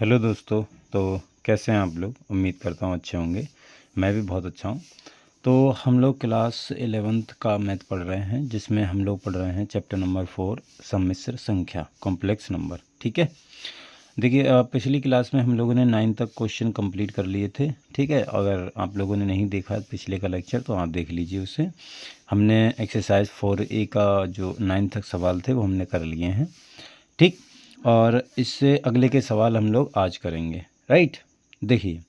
Hello दोस्तों। तो कैसे हैं आप लोग? उम्मीद करता हूँ अच्छे होंगे। मैं भी बहुत अच्छा हूँ। तो हम लोग क्लास 11th का मैथ पढ़ रहे हैं, जिसमें हम लोग पढ़ रहे हैं चैप्टर नंबर 4 सम्मिश्र संख्या कॉम्प्लेक्स नंबर। ठीक है, देखिए पिछली क्लास में हम लोगों ने 9 तक क्वेश्चन कंप्लीट कर लिए थे। ठीक है, अगर आप लोगों ने नहीं देखा पिछले का लेक्चर तो आप देख लीजिए उसे। हमने एक्सरसाइज 4A का जो 9 तक सवाल थे वो हमने कर लिए हैं। ठीक, और इससे अगले के सवाल हम लोग आज करेंगे। राइट, देखिए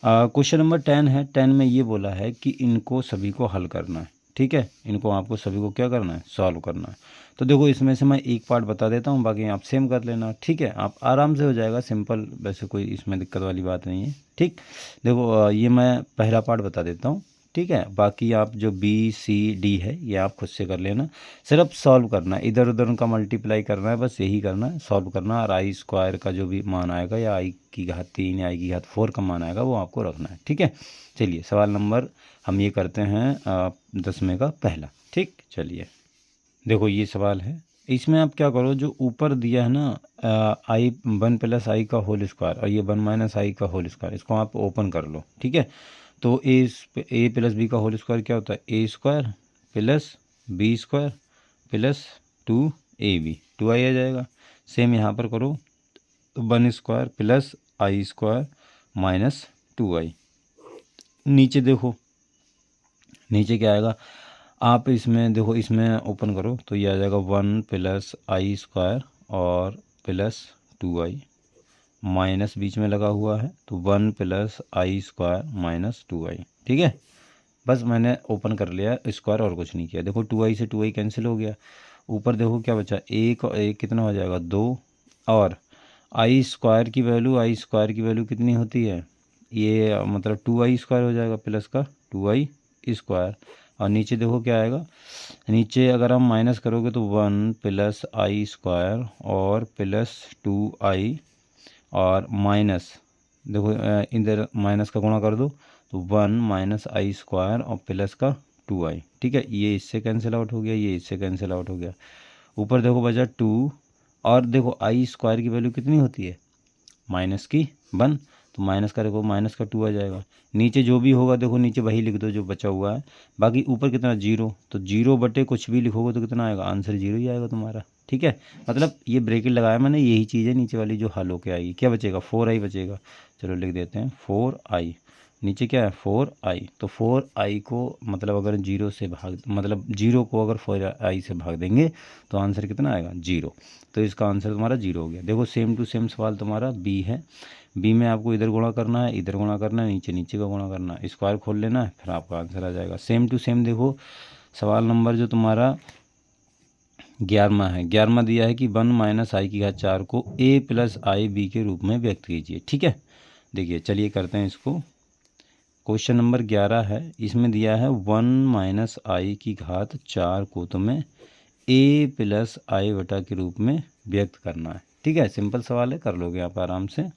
क्वेश्चन नंबर 10 है। 10 में ये बोला है कि इनको सभी को हल करना है। ठीक है, इनको आपको सभी को क्या करना है? सॉल्व करना है। तो देखो इसमें से मैं एक पार्ट बता देता हूँ, बाकी आप सेम कर लेना। ठीक है, आप आराम से हो जाएगा, सिंपल, वैसे कोई इसमें दिक्कत वाली बात नहीं है। ठीक, देखो ये मैं पहला पार्ट बता देता हूँ। ठीक है, बाकी आप जो B C D है ये आप खुद से कर लेना। सिर्फ सॉल्व करना है, इधर उधर उनका मल्टीप्लाई करना है, बस यही करना है, सॉल्व करना है। और आई स्क्वायर का जो भी मान आएगा, या आई की घात 3 या आई की घात 4 का मान आएगा, वो आपको रखना है। ठीक है, चलिए सवाल नंबर हम ये करते हैं 10वें का पहला। ठीक, चलिए देखो ये सवाल है। इसमें आप क्या करो, जो ऊपर दिया है ना आई 1 + आई का होल स्क्वायर और ये 1 - आई का होल स्क्वायर, इसको आप ओपन कर लो। ठीक है, तो ए प्लस बी का होल स्क्वायर क्या होता है? A square plus B square plus 2ab, 2i आ जाएगा। सेम यहाँ पर करो, तो 1 square plus I square minus 2i। नीचे देखो, नीचे क्या आएगा? आप इसमें देखो, इसमें ओपन करो तो ये आ जाएगा 1 + आई स्क्वायर और प्लस 2i, माइनस बीच में लगा हुआ है, तो 1 + आई स्क्वायर माइनस 2i। ठीक है, बस मैंने ओपन कर लिया स्क्वायर और कुछ नहीं किया। देखो 2i से 2i कैंसिल हो गया। ऊपर देखो क्या बचा? एक और एक कितना हो जाएगा? 2। और आई स्क्वायर की वैल्यू कितनी होती है? ये मतलब 2i² हो जाएगा, प्लस का 2i²। और नीचे देखो क्या आएगा? नीचे अगर हम माइनस करोगे तो 1 + आई² और प्लस 2i, और माइनस देखो इधर माइनस का गुणा कर दो तो 1 - आई² और प्लस का 2i। ठीक है, ये इससे कैंसिल आउट हो गया, ये इससे कैंसिल आउट हो गया। ऊपर देखो बचा 2। और देखो आई² की वैल्यू कितनी होती है? -1। तो माइनस का देखो, माइनस का 2 आ जाएगा। नीचे जो भी होगा देखो, नीचे वही लिख दो जो बचा हुआ है। बाकी ऊपर कितना? 0। तो 0 बटे कुछ भी लिखोगे तो कितना आएगा? आंसर 0 ही आएगा तुम्हारा। ठीक है, मतलब ये ब्रैकेट लगाया मैंने, यही चीज़ है नीचे वाली जो हल होके आएगी। क्या बचेगा? 4i बचेगा। चलो लिख देते हैं 4i। नीचे क्या है? 4i। तो 4i को मतलब अगर 0 से भाग, मतलब 0 को अगर 4i से भाग देंगे तो आंसर कितना आएगा? 0। तो इसका आंसर तुम्हारा 0 हो गया। देखो सेम टू सेम सवाल तुम्हारा बी है। बी में आपको इधर गुणा करना है, इधर गुणा करना है, नीचे नीचे का गुणा करना है, स्क्वायर खोल लेना है, फिर आपका आंसर आ जाएगा। सेम टू सेम देखो सवाल नंबर जो तुम्हारा 11वां है। 11वां दिया है कि 1 - आई की घात 4 को a + i b के रूप में व्यक्त कीजिए। ठीक है, देखिए चलिए करते हैं इसको। क्वेश्चन नंबर 11 है, इसमें दिया है 1 - आई की घात 4 को तुम्हें a + i के रूप में व्यक्त करना है। ठीक है, सिंपल सवाल है, कर लोगे आप आराम से।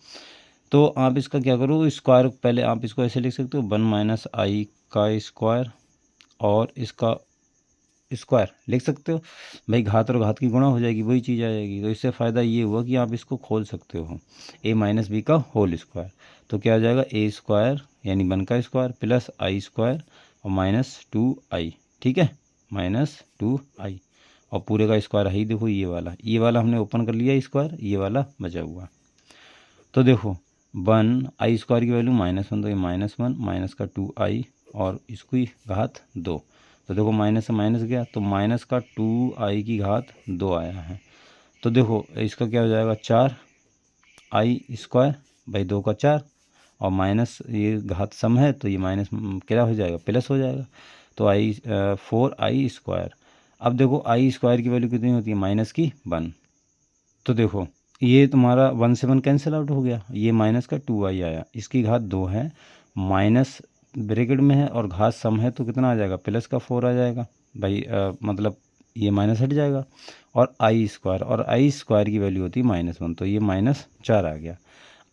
तो आप इसका क्या करो, स्क्वायर, पहले आप इसको ऐसे लिख सकते हो 1 - आई का स्क्वायर और इसका स्क्वायर लिख सकते हो। भाई घात और घात की गुणा हो जाएगी, वही चीज़ आ जाएगी। तो इससे फ़ायदा ये हुआ कि आप इसको खोल सकते हो, a - b का होल स्क्वायर। तो क्या आ जाएगा? a² यानी 1 का स्क्वायर प्लस आई² और माइनस 2i। ठीक है, -2i, और पूरे का स्क्वायर है ही। देखो ये वाला हमने ओपन कर लिया स्क्वायर, ये वाला बचा हुआ। तो देखो 1 आई² की वैल्यू -1, तो ये -1 माइनस का 2i और इसकी घात 2। तो देखो माइनस से माइनस गया तो माइनस का 2i की घात 2 आया है। तो देखो इसका क्या हो जाएगा? 4i², भाई 2 का 4, और माइनस ये घात सम है तो ये माइनस क्या हो जाएगा? प्लस हो जाएगा। तो 4i²। अब देखो आई² की वैल्यू कितनी होती है? -1। तो देखो ये तुम्हारा 1 से 1 कैंसिल आउट हो गया, ये माइनस का 2i आया, इसकी घात 2 है, माइनस ब्रैकेट में है और घात सम है, तो कितना आ जाएगा? प्लस का 4 आ जाएगा। भाई मतलब ये माइनस हट जाएगा। और आई² और आई² की वैल्यू होती है -1, तो ये -4 आ गया।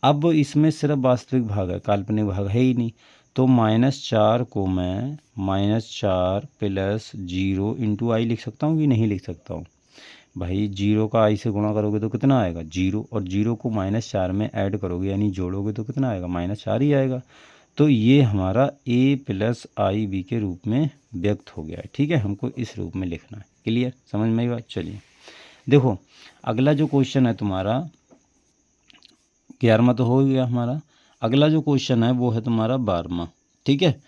अब इसमें सिर्फ वास्तविक भाग है, काल्पनिक भाग है ही नहीं। तो -4 को मैं -4 + 0 × i लिख सकता हूँ कि नहीं लिख सकता हूँ? भाई 0 का i से गुणा करोगे तो कितना आएगा 0, और 0 को -4 में ऐड करोगे यानी जोड़ोगे तो कितना आएगा -4 ही आएगा। तो ये हमारा a प्लस आई बी के रूप में व्यक्त हो गया है। ठीक है, हमको इस रूप में लिखना है। क्लियर, समझ में आई बात। चलिए देखो अगला जो क्वेश्चन है तुम्हारा 11वां तो हो गया हमारा। अगला जो क्वेश्चन है वो है तुम्हारा 12वां। ठीक है,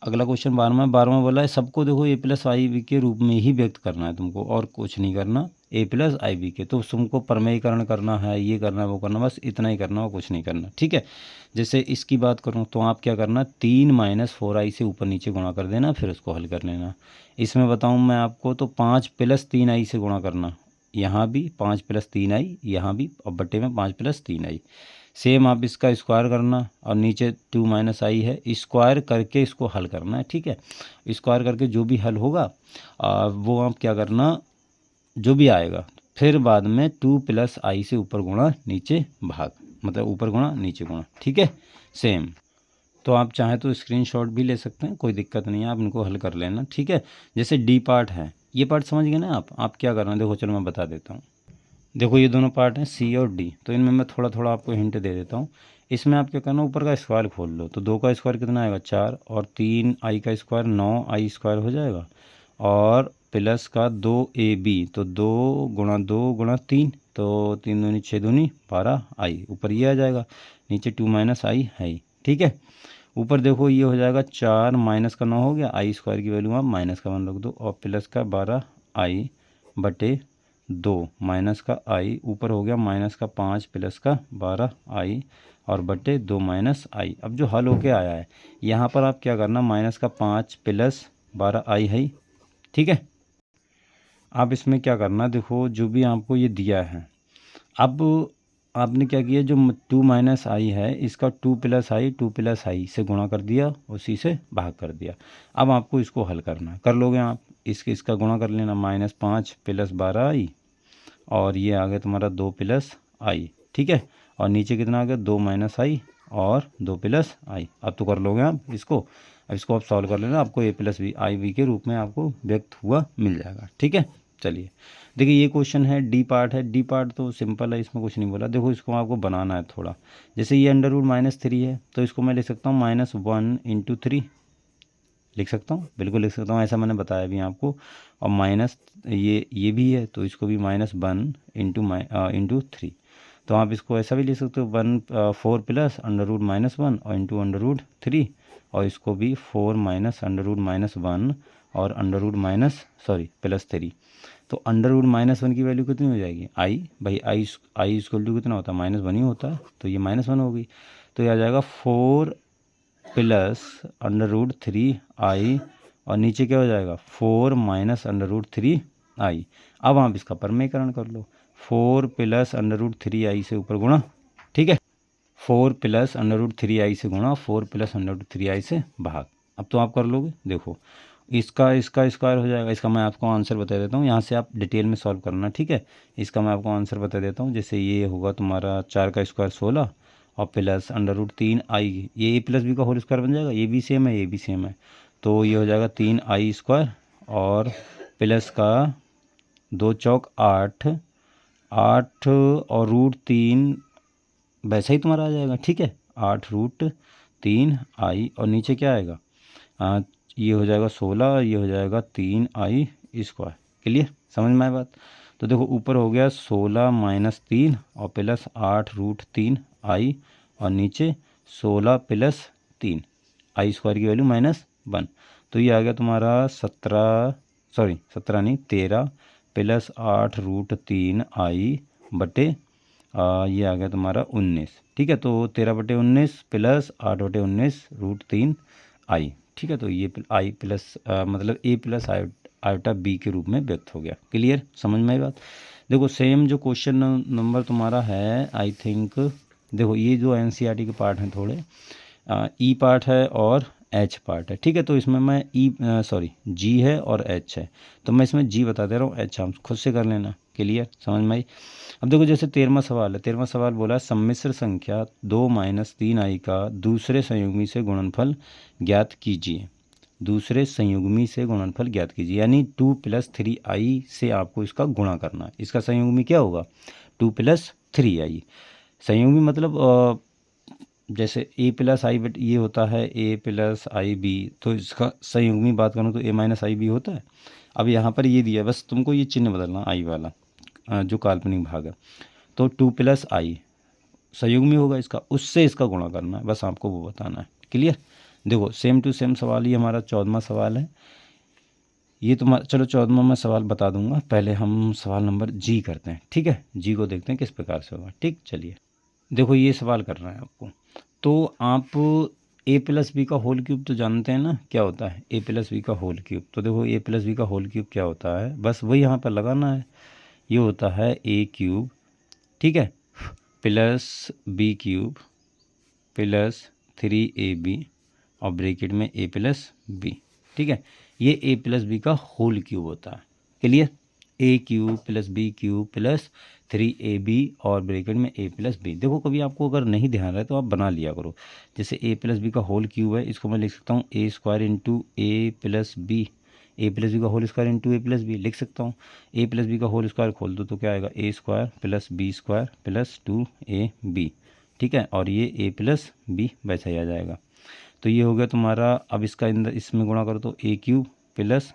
अगला क्वेश्चन 12वां बोला है सबको देखो a प्लस आई बी के रूप में ही व्यक्त करना है तुमको, और कुछ नहीं करना। a प्लस आई बी के तो तुमको प्रमेयीकरण करना है, ये करना है वो करना, बस इतना ही करना और कुछ नहीं करना। ठीक है, जैसे इसकी बात करूँ तो आप क्या करना 3 - 4i से ऊपर नीचे गुणा कर देना, फिर उसको हल कर लेना। इसमें बताऊँ मैं आपको तो 5 + 3i से गुणा करना, यहाँ भी 5 + 3i, यहाँ भी, और बट्टे में 5 + 3i। सेम आप इसका स्क्वायर करना और नीचे 2 - i है, स्क्वायर करके इसको हल करना है। ठीक है, स्क्वायर करके जो भी हल होगा वो आप क्या करना, जो भी आएगा फिर बाद में 2 + i से ऊपर गुणा नीचे भाग, मतलब ऊपर गुणा नीचे गुणा। ठीक है, सेम। तो आप चाहें तो स्क्रीनशॉट भी ले सकते हैं, कोई दिक्कत नहीं है, आप इनको हल कर लेना। ठीक है, जैसे डी पार्ट है, ये पार्ट समझ गए ना आप क्या करना है, देखो चलो मैं बता देता हूँ। देखो ये दोनों पार्ट हैं सी और डी, तो इनमें मैं थोड़ा थोड़ा आपको हिंट दे देता हूँ। इसमें आप क्या करना, ऊपर का स्क्वायर खोल लो तो 2 का स्क्वायर कितना आएगा 4, और 3i का स्क्वायर 9i स्क्वायर हो जाएगा, और प्लस का 2ab, तो 2 × 2 × 3, तो 3 दूनी 6 दूनी 12i, ऊपर ये आ जाएगा, नीचे 2 - i है ही। ठीक है, ऊपर देखो ये हो जाएगा 4 माइनस का 9 हो गया, आई स्क्वायर की वैल्यू आप -1 रख दो, और प्लस का 12i बटे 2 माइनस का i, ऊपर हो गया -5 प्लस का 12i और बटे 2 - i। अब जो हल होके आया है यहाँ पर आप क्या करना, -5 प्लस 12i है। ठीक है, आप इसमें क्या करना, देखो जो भी आपको ये दिया है, अब आपने क्या किया, जो 2 - i है इसका 2 + i से गुणा कर दिया, उसी से भाग कर दिया। अब आपको इसको हल करना है, कर लोगे आप, इसका गुणा कर लेना, -5 + 12i, और ये आ गया तुम्हारा 2 + i। ठीक है, और नीचे कितना आ गया 2 - i और 2 + i। अब तो कर लोगे आप इसको, अब इसको आप सॉल्व कर लेना, आपको a + b आई बी के रूप में आपको व्यक्त हुआ मिल जाएगा। ठीक है, चलिए देखिए ये क्वेश्चन है डी पार्ट है। डी पार्ट तो सिंपल है, इसमें कुछ नहीं बोला। देखो इसको आपको बनाना है थोड़ा, जैसे ये √-3 है तो इसको मैं लिख सकता हूँ -1 × 3 लिख सकता हूँ, बिल्कुल लिख सकता हूँ, ऐसा मैंने बताया भी आपको। और माइनस ये भी है तो इसको भी -1 × 3, तो आप इसको ऐसा भी लिख सकते हो 4 + √-1 और √3, और इसको भी 4 - √-1 और +3। तो √-1 की वैल्यू कितनी हो जाएगी i, भाई i = कितना होता है -1 ही होता है, तो ये -1 हो गई, तो ये आ जाएगा 4 + √3i, और नीचे क्या हो जाएगा 4 - √3i। अब आप इसका प्रमेयीकरण कर लो, 4 + √3i से ऊपर गुणा। ठीक है, 4 + √3i से गुणा, 4 + √3i से भाग। अब तो आप कर लोगे, देखो इसका स्क्वायर हो जाएगा। इसका मैं आपको आंसर बता देता हूँ, यहाँ से आप डिटेल में सॉल्व करना। ठीक है, इसका मैं आपको आंसर बता देता हूँ। जैसे ये होगा तुम्हारा 4 का स्क्वायर 16 और प्लस √3i, ये a + b का होल स्क्वायर बन जाएगा, ये भी सेम है ये भी सेम है, तो ये हो जाएगा 3i स्क्वायर और प्लस का 2 चौक 8 और √3 वैसा ही तुम्हारा आ जाएगा। ठीक है, 8 √3i, और नीचे क्या आएगा ये हो जाएगा 16, ये हो जाएगा 3i स्क्वायर। क्लियर, समझ में आए बात। तो देखो ऊपर हो गया 16 - 3 और प्लस 8 √3i, और नीचे 16 + 3 i स्क्वायर की वैल्यू -1, तो ये आ गया तुम्हारा 17 नहीं 13 + 8 √3i बटे ये आ गया तुम्हारा 19। ठीक है, तो 13/19 प्लस 8/19 √3i। ठीक है, तो ये i प्लस मतलब a + आयोटा b के रूप में व्यक्त हो गया। क्लियर, समझ में आई बात। देखो सेम जो क्वेश्चन नंबर तुम्हारा है आई थिंक, देखो ये जो एनसीईआरटी के पार्ट हैं थोड़े, ई पार्ट है और एच पार्ट है। ठीक है, तो इसमें मैं जी है और एच है, तो मैं इसमें जी बता दे रहा हूँ, एच हम खुद से कर लेना। क्लियर, समझ में आई। अब देखो जैसे 13वां सवाल है, 13वां सवाल बोला सम्मिश्र संख्या 2 - 3i का दूसरे संयुग्मी से गुणनफल ज्ञात कीजिए। दूसरे संयुग्मी से गुणनफल ज्ञात कीजिए, यानी 2 + 3i से आपको इसका गुणा करना है। इसका संयुग्मी क्या होगा? 2 + 3i। संयुग्मी मतलब जैसे a + i बट ये होता है a + ib, तो इसका संयुग्मी बात करूँ तो a - ib होता है। अब यहाँ पर ये दिया, बस तुमको ये चिन्ह बदलना i वाला जो काल्पनिक भाग है, तो 2 + i संयुग्मी होगा इसका, उससे इसका गुणा करना है, बस आपको वो बताना है। क्लियर? देखो सेम टू सेम सवाल ही हमारा 14वां सवाल है। ये तुम्हारा, चलो 14वां मैं सवाल बता दूंगा, पहले हम सवाल नंबर जी करते हैं। ठीक है, जी को देखते हैं किस प्रकार से होगा। ठीक, चलिए देखो ये सवाल कर रहा है आपको, तो आप a + b का होल क्यूब तो जानते हैं ना क्या होता है, a + b का होल क्यूब। तो देखो a + b का होल क्यूब क्या होता है, बस वही यहाँ पर लगाना है। ये होता है a³, ठीक है, +b³ +3ab और ब्रैकेट में a + b। ठीक है, ये a + b का होल क्यूब होता है। क्लियर? a³ + b³ +3ab और ब्रैकेट में a + b। देखो कभी आपको अगर नहीं ध्यान रहे तो आप बना लिया करो। जैसे a + b का होल क्यूब है, इसको मैं लिख सकता हूँ a² × a + b, a + b का whole square into a + b लिख सकता हूँ। a + b का होल स्क्वायर खोल दो तो क्या आएगा, a² + b² + 2ab। ठीक है, और ये a + b वैसा ही आ जाएगा। तो ये हो गया तुम्हारा। अब इसका अंदर इसमें गुणा करो तो a³ +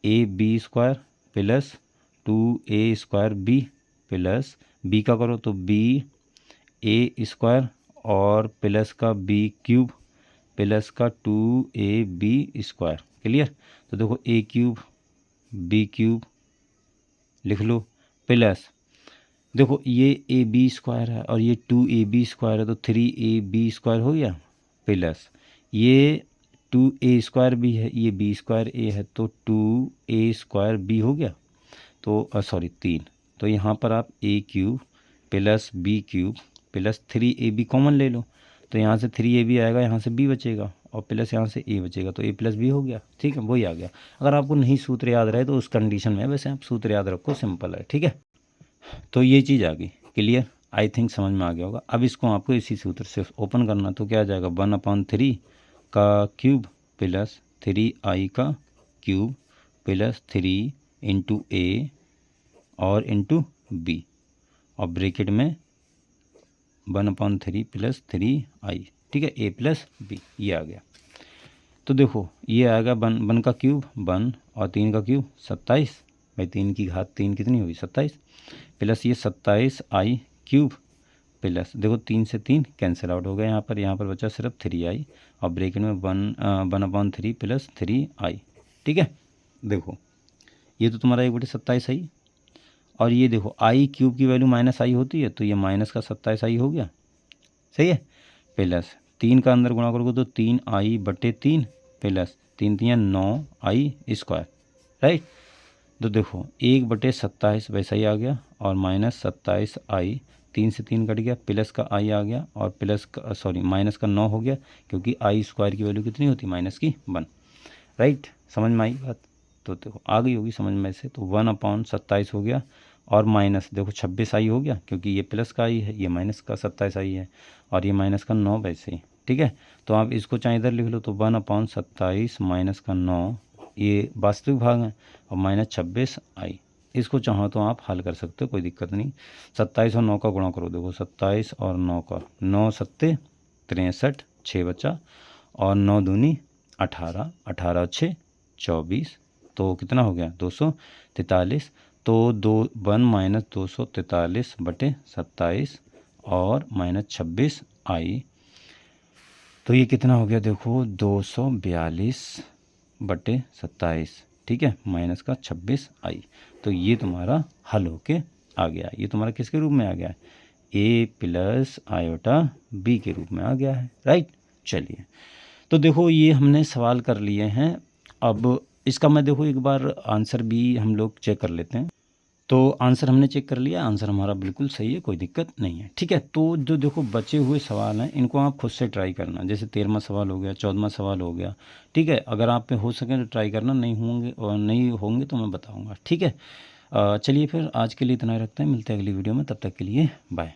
ab² + 2a² b + b का करो तो ba² और प्लस का b³ प्लस का 2ab²। क्लियर? तो देखो a³ b³ लिख लो, प्लस देखो ये ab² है और ये 2ab² है, तो 3ab² हो गया, प्लस ये 2a² भी है, ये b²a है, तो 2a² हो गया, तो सॉरी 3। तो यहाँ पर आप a³ + b³ + 3ab कॉमन ले लो, तो यहाँ से 3ab आएगा, यहाँ से b बचेगा और प्लस यहाँ से a बचेगा, तो a + b हो गया। ठीक है, वही आ गया। अगर आपको नहीं सूत्र याद रहे तो उस कंडीशन में वैसे आप सूत्र याद रखो, सिंपल है। ठीक है, तो ये चीज़ आ गई। क्लियर? आई थिंक समझ में आ गया होगा। अब इसको आपको इसी सूत्र से ओपन करना, तो क्या आ जाएगा, 1/3 का क्यूब प्लस 3i का क्यूब प्लस 3 × a और इंटू b और ब्रैकेट में 1/3 + 3i। ठीक है, a + b ये आ गया। तो देखो ये आएगा 1 का क्यूब 1 और 3 का क्यूब 27, भाई 3 की घात 3 कितनी हुई, 27, प्लस ये 27i³ प्लस देखो 3 से 3 कैंसिल आउट हो गया, यहाँ पर बचा सिर्फ 3i और ब्रैकेट में 1/3 + 3i। ठीक है, देखो ये तो तुम्हारा 1/27 है, और ये देखो i³ की वैल्यू -i होती है, तो ये माइनस का 27i हो गया। सही है, प्लस 3 का अंदर गुणा करोगे तो 3i/3 प्लस 3 × 9i²। राइट? तो देखो 1/27 वैसा ही आ गया और -27i, 3 से 3 कट गया, प्लस का i आ गया और प्लस का सॉरी माइनस का 9 हो गया, क्योंकि i² की वैल्यू कितनी होती है, -1। राइट? समझ में आई बात? तो देखो आ गई होगी समझ में से। तो 1/27 हो गया और माइनस देखो 26i हो गया, क्योंकि ये प्लस का i है, ये माइनस का 27i है और ये माइनस का 9 वैसे ही। ठीक है, तो आप इसको चाहे इधर लिख लो, तो 1/27 माइनस का 9 ये वास्तविक भाग है और -26i। इसको चाहो तो आप हल कर सकते हो, कोई दिक्कत नहीं। 27 और 9 का गुणा करो, देखो 27 और 9 का, 9 × 7 = 63, 6 बचा और 9 दूनी 18, 18 और 6 24, तो कितना हो गया 243। तो 1 - 243/27 और -26i, तो ये कितना हो गया, देखो 242/27। ठीक है, माइनस का 26i। तो ये तुम्हारा हल होके आ गया। ये तुम्हारा किसके रूप में आ गया है, a + i/b के रूप में आ गया है। राइट? चलिए, तो देखो ये हमने सवाल कर लिए हैं। अब इसका मैं देखो एक बार आंसर भी हम लोग चेक कर लेते हैं। तो आंसर हमने चेक कर लिया, आंसर हमारा बिल्कुल सही है, कोई दिक्कत नहीं है। ठीक है, तो जो देखो बचे हुए सवाल हैं इनको आप खुद से ट्राई करना। जैसे 13वां सवाल हो गया, 14वां सवाल हो गया। ठीक है, अगर आप पे हो सके तो ट्राई करना, नहीं होंगे और नहीं होंगे तो मैं बताऊँगा। ठीक है, चलिए फिर आज के लिए इतना ही रखते हैं, मिलते हैं अगली वीडियो में, तब तक के लिए बाय।